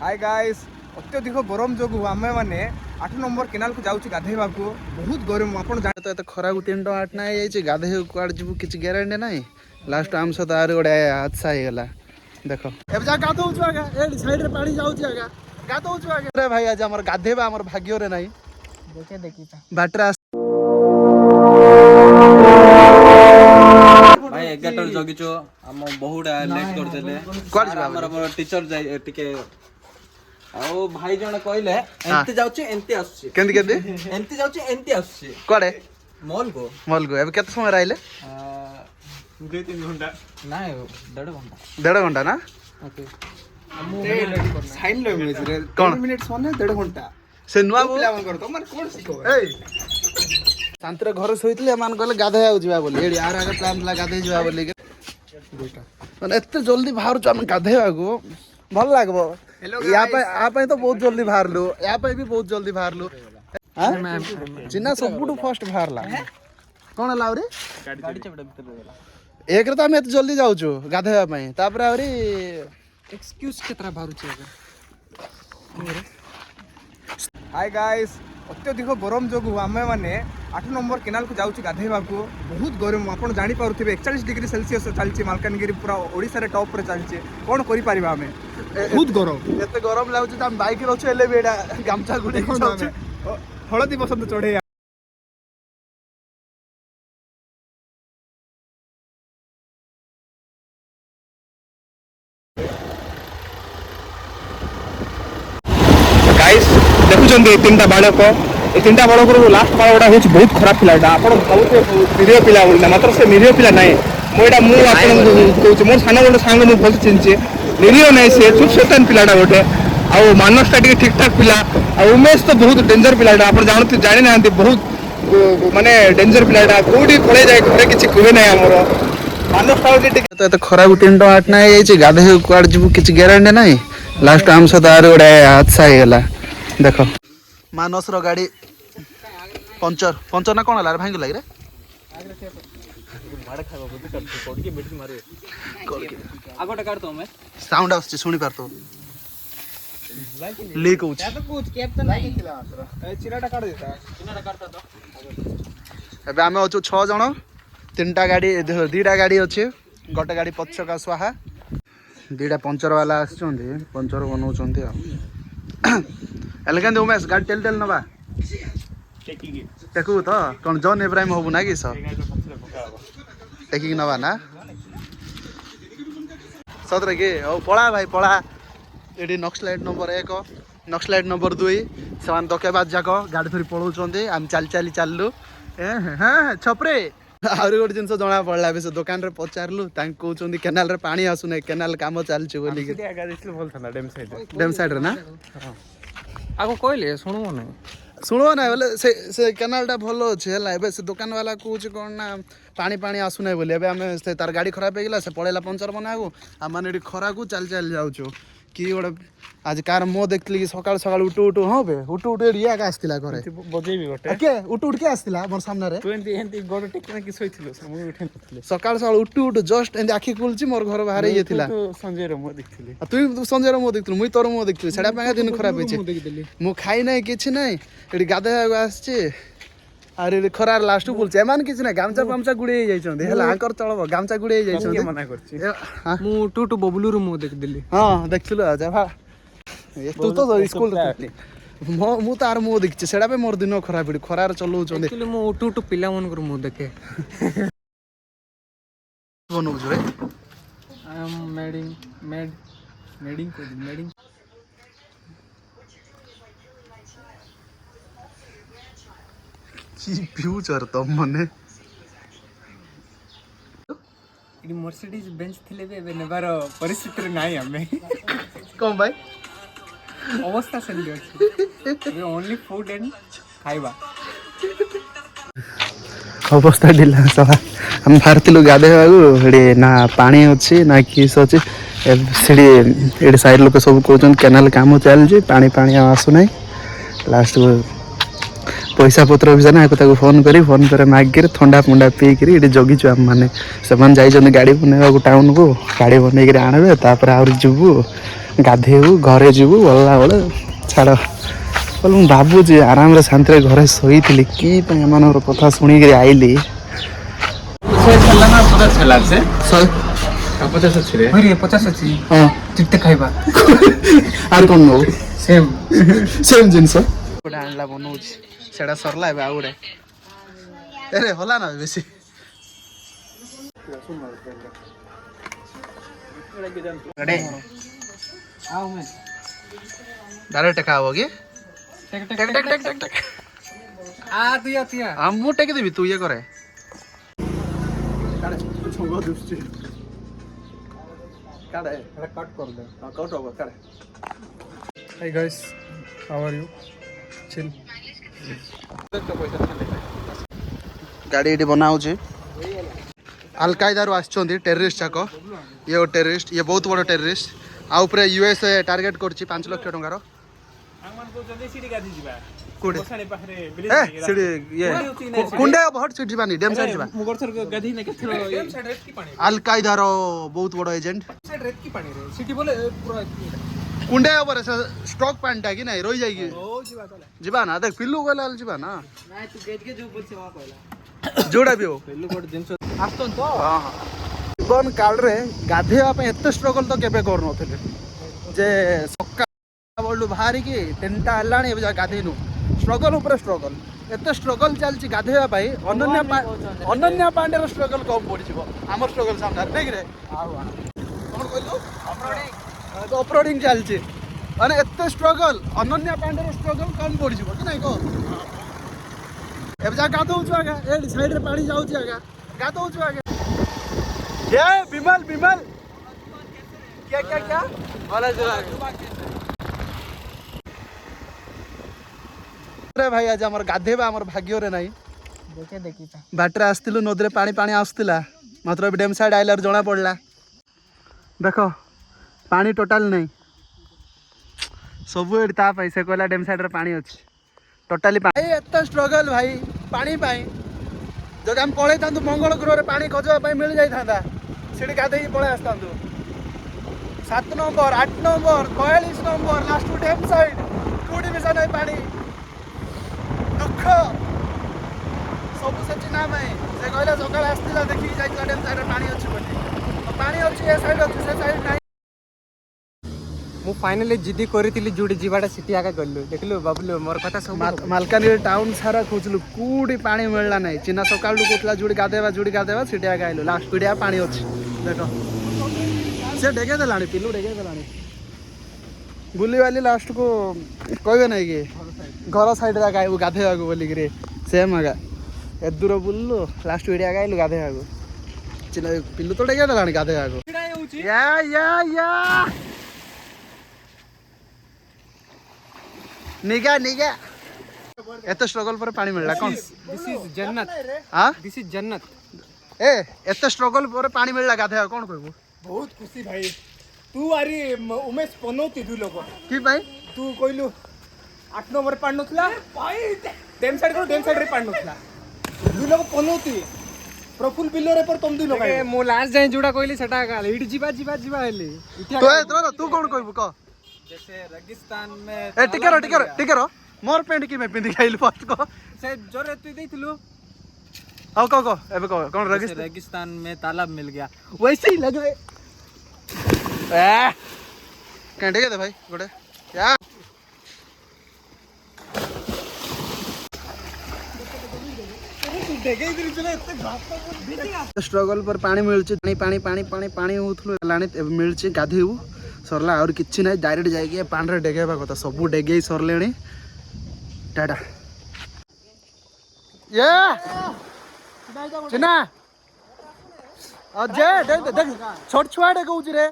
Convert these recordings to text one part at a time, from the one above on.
Hi guys अत्यधिक गरम जो आम मैंने 8 नंबर केनाल को जाऊँ गाधेवा को बहुत गरम आप तो खरा को 3 टଙ୍କା 8 ना गाधे कड़े जीव किसी ग्यारंटी ना लास्ट आम सहित आर गोटे हादसा होगा देख गाधौ साइड पानी जाऊँगा गाधौ भाई आज आम गाधेवा आम भाग्य ना बाटर भाई 11 जगिचो हम बहुडा लेट कर देले हमर टीचर जाय टिके आओ भाई जण कहले एंते जाउची एंते आछी केंदी केंदी एंते जाउची एंते आछी कोडे मॉल को एबे केते समय रहले 2-3 घंटा नाही 1.5 घंटा ना ओके साइन लैंग्वेज रे कोन 2 मिनिट सोने 1.5 घंटा से नुआ पिला मन करतो माने कोन सिखो ए शांतिर घर शोइतले मान कहले गाधेया जिवा बोली एडी आर आगे प्लान ला गाधे जिवा बोली के दुटा माने एते जल्दी बाहर छु हम गाधेया को भल लागबो या पे तो बहुत जल्दी बाहरलु या पे भी बहुत जल्दी बाहरलु हां चिन्ना सबुटू फर्स्ट बाहरला कोन लाउरी गाड़ी चबडा भीतर देला एक रे त हम एते जल्दी जाउ छु गाधेया पई तापर आवरी एक्सक्यूज केतरा बाहरु छी हाय गाइस अत्यधिक गरम जो आम मैंने 8 नंबर केनाल को जाऊँ गाधेवा को बहुत गरम आप जानी पारे 41 डिग्री सेल्सियस चलती मालकानगिरी पूरा ओडिशा रे टॉप रे चलती कौन करि परिबा हमें बहुत गरम एते गरम लागु छ हम बाइक रे एले बेडा गामछा गुडी हळदी बसंत चढ़े गाइस देखुछन 3टा बालक ए 3टा बालक लास्ट बालकटा हो बहुत खराब पिलाटा आपण बहुत निरीह पिला बोलना मात्र से निरीह पिला नहीं मोटा मु आपण कहूँ मोर सान गोटे सांग मुझे भल चिन्चे निरीह नहीं से चुप शैतान पिलाटा गोटे आउ मानसटा टी ठीक ठाक पिला आ उमेश तो बहुत डेंजर पिलाटा आप जानी ना बहुत माने डेंजर पिलाटा कौटी पड़े जाए घरे किसी कहे ना आमर मानसटा तो खरा को 3 टଙ୍କା 8 ना गाधे कड़े जीव किसी ग्यारंटी ना लास्ट आम सहित आर गोटे हादसा होगा देख मानस गाड़ी पंचर पंचर ना कौन है भांगी लगे आगोटा काट तो मैं साउंड आछे सुनी पारतो लीक होछ चिराटा काट देता एबे आमे अछु 6 जण 3टा गाड़ी 2टा गाड़ी अच्छे गोटे गाड़ी पछका स्वाहा 2टा पंचर वाला आछुंदी पंचर बनाउछंती एले केंदे उमेश गाड़ी टेल टेल नबा टेकू तो कौन जॉन इब्राहिम होबु ना कि स टेकिंग नबा ना सतरे के ओ पळा भाई पळा एडी नक्सलाइट नंबर 1 नक्सलाइट नंबर 2 समान दकेबाज जाक गाड़ी धरी पळौछंती हम चाल चाली चाललु हां छपरे आउरी गोटे जिनस जना पड़ला से दुकान रे पचारलु तांक कहउछंती केनाल रे पानी आसु नै केनाल काम चलछ बोली के आगा दिसले बोल था डैम साइड रे ना आगो कहले सुनबो नै शुणव ना बोले से केनाल टा भल अच्छे है से दुकान वाला कौच कौन ना पानी पानी आसु ना बोली आम तार गाड़ी खराब हो गला से पड़ेगा पंचर बनाबू आम मैंने खरा को चल चल जाऊँ कि गोटे आज कार मो देखली कि सकाल सकाल उठू उठू हाँ बे उठू उठू रिया का आसला घरे बजेबी गोटे के उठू उठ के आसला मोर सामने रे तू एंती एंती गोड़ टेकना कि सोइथिलो मुई उठे नथले सकाल सकाल उठू उठू जस्ट एंती आखि खुलची मोर घर बाहर ये थिला तू संजय रो मो देखथिली तू संजय रो मो देखथिलु मुई तोर मो देखथिलु सेडा पांगा दिन खराब होइछे मु खाई नै किछि नै एडी गाधे आसछि अरे खरार लास्ट बोलছে এমান কিছু না গামছা গামছা গুড়ে যাইছন্তি হেলা আঙ্কর চলবো গামছা গুড়ে যাইছন্তি मना करछि मु टूटू बबलू रो मो देख देली हां देखथिलु आजा भा तू तो स्कूल मु तार मो देखछि सेडा पे मोर दिन खराब पड़ी खरार चलौछन्ति एक्चुअली मु टूटू पिला मन कर मो देखे बनौ जरे आई एम मेडिंग को मेडिंग की फ्यूचर तो मने इडी मर्सिडीज बेंच थिले बे नेबार परिस्थिति नाही हमें कम भाई अवस्था सेंदी अछि वे ओनली फूड एंड खाइबा अवस्था ढिला सला हम भारतीलु गाधे बागु ना पानी अच्छी ना किस अच्छी सीढ़ी एडी साइड लोक सब कहउछन केनाल काम चल जी पानी पानी आसु नै लास्ट पैसा पत्र भी जाना को फोन करे मागिर ठंडा फंडा पीकरी ये जगिचु आम मैंने से गाड़ी बनवा टाउन को गाड़ी बनई आनबे तापर आ जीवु ଗାଧେଇବୁ ଘରେ ଯିବୁ ଗଲା ବେଳେ ଛାଡ଼ କହିଲେ ମୁଁ ଭାବୁଛି ଆରାମରେ ଶାନ୍ତିରେ ଘରେ ଶୋଇଥିଲି କି ପାଇଁ ଏମାନଙ୍କର କଥା ଶୁଣିକିରି ଆଇଲି। ସେ ଛେଲା ନା ପଚାଶ ଛେଲା ସେ ଶହେ 50 ଅଛି ରେ ରେ 50 ଅଛି ହଁ ଚିତେ ଖାଇବା ଆର କ'ଣ ନବୁ ସେମ୍ ସେମ୍ ଜିନିଷ ଗୋଟେ ଆଣିଲା ବନଉଛି ସେଟା ସରିଲା ଏବେ ଆଉ ଗୋଟେ ଏରେ ହଲା ନା ବେଶୀ ଡାଇରେକ୍ଟ ଟେକା ହବ କି ମୁଁ ଟେକି ଦେବି ତୁ ଇଏ କରେ Hey guys, how are you? Chill. ଗାଡ଼ି ଏଠି ବନା ହେଉଛି ଆଲକାଇଦାରୁ ଆସିଛନ୍ତି ଟେରରିଷ୍ଟ ଯାକ ଇଏ ଗୋଟେ ଟେରରିଷ୍ଟ ଇଏ ବହୁତ ବଡ଼ ଟେରରିଷ୍ଟ ଆଉ ଉପରେ ୟୁଏସ୍ ଟାର୍ଗେଟ୍ କରୁଛି 5 ଲକ୍ଷ ଟଙ୍କାର ଆଲକାଇଦାର ବହୁତ ବଡ଼ ଏଜେଣ୍ଟ କୁଣ୍ଡେ ଉପରେ ଷ୍ଟକ୍ ପାଣିଟା କି ନାଇଁ ରହି ଯାଇକି ଯିବା ନା ଦେଖ ପିଲୁ ଗଲା ଯିବା ନା ଯୋଉଟା ବି ହଉ ଜୀବନ କାଳରେ ଗାଧେଇବା ପାଇଁ ଏତେ ଷ୍ଟ୍ରଗଲ ତ କେବେ କରୁନଥିଲେ ଯେ ସକାଳୁ ବାହାରିକି 3ଟା ହେଲାଣି ଏବେ ଯାଏ ଗାଧେଇନୁ ଷ୍ଟ୍ରଗଲ ଉପରେ ଷ୍ଟ୍ରଗଲ ଏତେ ଷ୍ଟ୍ରଗଲ ଚାଲିଛି ଗାଧେଇବା ପାଇଁ ଅନନ୍ୟା ପାଣ୍ଡେର ଷ୍ଟ୍ରଗଲ କମ୍ ପଡ଼ିଯିବ ଆମର ଷ୍ଟ୍ରଗଲ ସାମ୍ନାରେ ନାଇକିରେ କ'ଣ କହିଲୁ ଅପରୋଡିଂ ଚାଲିଛି ମାନେ ଏତେ ଷ୍ଟ୍ରଗଲ ଅନନ୍ୟା ପାଣ୍ଡେର ଷ୍ଟ୍ରଗଲ କମ୍ ପଡ଼ିଯିବ କି ନାଇଁ କହ ଏବେ ଯା ଗାଧଉଛୁ ଆଜ୍ଞା ଏଠି ସାଇଡରେ ପାଣି ଯାଉଛି ଆଜ୍ଞା ଗାଧଉଛୁ ଆଜ୍ଞା ବିମଲ ଭାଇ ଆଜି ଆମର ଗାଧେଇବା ଆମର ଭାଗ୍ୟରେ ନାହିଁ ବାଟରେ ଆସିଥିଲୁ ନଦୀରେ ପାଣି ଆସୁଥିଲା ମାତ୍ର ଏବେ ଡ୍ୟାମ୍ ସାଇଡ୍ ଆଇଲାରୁ ଜଣା ପଡ଼ିଲା ଦେଖ ପାଣି ଟୋଟାଲ ନାହିଁ ସବୁ ଏଠି ତା ପାଇଁ ସେ କହିଲା ଡ୍ୟାମ୍ ସାଇଡ୍ରେ ପାଣି ଅଛି ଟୋଟାଲି ପାଣି ଏତେ ଷ୍ଟ୍ରଗଲ ଭାଇ ପାଣି ପାଇଁ ଯଦି ଆମେ ପଳେଇଥାନ୍ତୁ ମଙ୍ଗଳ ଗ୍ରହରେ ପାଣି ଖୋଜିବା ପାଇଁ ମିଳିଯାଇଥାନ୍ତା ସେଠି ଗାଧେଇକି ପଳେଇ ଆସିଥାନ୍ତୁ 7 number 8 number 42 number last dam side କୋଉଠି ମିଶା ନାହିଁ ପାଣି ଦୁଃଖ ସବୁ ସେଠି ନା ଭାଇ ସେ କହିଲା ସକାଳେ ଆସିଥିଲା ଦେଖିକି ଯାଇଥିଲା ଡ୍ୟାମ୍ ସାଇଡ୍ରେ ପାଣି ଅଛି ବୋଲି ପାଣି ଅଛି ଏ ସାଇଡ୍ ଅଛି ସେ ସାଇଡ୍ ନାହିଁ ମୁଁ ଫାଇନାଲି ଜିଦି କରିଥିଲି ଯୋଉଠି ଯିବାଟା ସେଠି ଆକା ଗଲୁ ଦେଖିଲୁ ବାବୁଲୁ ମୋର କଥା ସବୁ ମାଲକାନଗିରି ଟାଉନ ସାରା ଖୋଜିଲୁ କୋଉଠି ପାଣି ମିଳିଲା ନାହିଁ ଚିହ୍ନା ସକାଳୁ କହୁଥିଲା ଯୋଉଠି ଗାଧେଇବା ସେଠି ଆକା ଆଇଲୁ ଲାଷ୍ଟ ପିଡ଼ିଆ ପାଣି ଅଛି ଦେଖ ସେ ଡେଗେଇ ଦେଲାଣି ପିଲୁ ଡେଗେଇ ଦେଲାଣି ବୁଲିବାଲି ଲାଷ୍ଟକୁ କହିବେ ନାଇଁ କି ଘର ସାଇଡ୍ରେ ଆକା ଆଇବୁ ଗାଧେଇବାକୁ ବୋଲିକିରି ସେମ୍ ଆକା ଏତେ ଦୂର ବୁଲିଲୁ ଲାଷ୍ଟ ପିଡ଼ିଆ ଆକା ଆଇଲୁ ଗାଧେଇବାକୁ ଚିହ୍ନା ପିଲୁ ତ ଡେଗେଇ ଦେଲାଣି ଗାଧେଇବାକୁ ନିଗା ଏତେ ଷ୍ଟ୍ରଗଲ ପରେ ପାଣି ମିଳିଲା କ'ଣ This is Jannat. This is Jannat. ଏତେ ଷ୍ଟ୍ରଗଲ ପରେ ପାଣି ମିଳିଲା ଗାଧେଇବା କ'ଣ କହିବୁ ବହୁତ ଖୁସି ଭାଇ ତୁ ଆରି ଉମେଶ ପନଉତି ଦୁଇ ଲୋକ କି ପାଇଁ ତୁ କହିଲୁ 8 ନମ୍ବର ପାଣି ନଥିଲା ଡ୍ୟାମ୍ ସାଇଡ୍ରେ ପାଣି ନଥିଲା ଦୁଇ ଲୋକ ପନଉତି ପ୍ରଫୁଲ ବିଲରେ पर तुम ଦୁଇ ଲୋକ ମୁଁ ଲାଷ୍ଟ ଯାଏଁ ଯୋଉଟା କହିଲି ସେଟା ଏଇଠି ଯିବା ହେଲି ତୁ କ'ଣ କହିବୁ କହ जैसे रेगिस्तान में ଟିକେ ର ମୋର ପ୍ୟାଣ୍ଟ କି ପିନ୍ଧି ଖାଇଲୁ ଫାଷ୍ଟ କହ से जोरे तू ଦେଇଥିଲୁ ଆଉ କହ ଏବେ କହ କ'ଣ रेगिस्तान में तालाब मिल गया वैसे ही लग रहे କାଇଁ ଟିକେ ଦେ ଭାଇ ଗୋଟେ ଷ୍ଟ୍ରଗଲ ପରେ ପାଣି ମିଳୁଛି ପାଣି ହଉଥିଲୁ ହେଲାଣି ଏବେ ମିଳୁଛି ଗାଧେଇବୁ ସରିଲା ଆହୁରି କିଛି ନାହିଁ ଡାଇରେକ୍ଟ ଯାଇକି ପାଣିରେ ଡେଗେଇବା କଥା ସବୁ ଡେଗେଇ ସରିଲେଣି ଟାଟା ଚିହ୍ନା ଛୋଟ ଛୁଆ ଡେଗଉଛି ରେ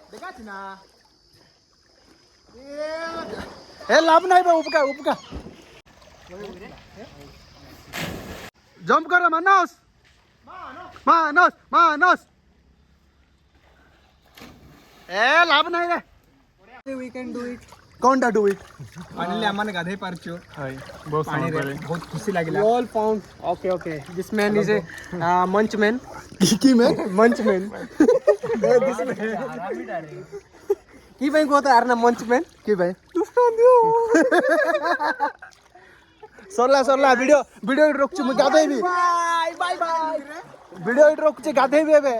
ଲାଭ ନାହିଁ ବା ଉପକା ଜମ୍ପ କର ମାନସ ଲାଭ ନାହିଁ ରେ we can do it କଣଟା ଡୁ ଇଟ୍ फाइनली हमने गाधे पारचो पानी रे बहुत खुशी लागिला all found okay this man is a मंच मैन की मैन मंच मैन କି ପାଇଁ କୁହ ତ ଆର ନା ମଞ୍ଚ ପାଇଁ କି ପାଇଁ ସରିଲା ଭିଡିଓ ଏଠି ରଖୁଛି ମୁଁ ଗାଧେଇବି ଭିଡିଓ ଏଠି ରଖୁଛି ଗାଧେଇବି ଏବେ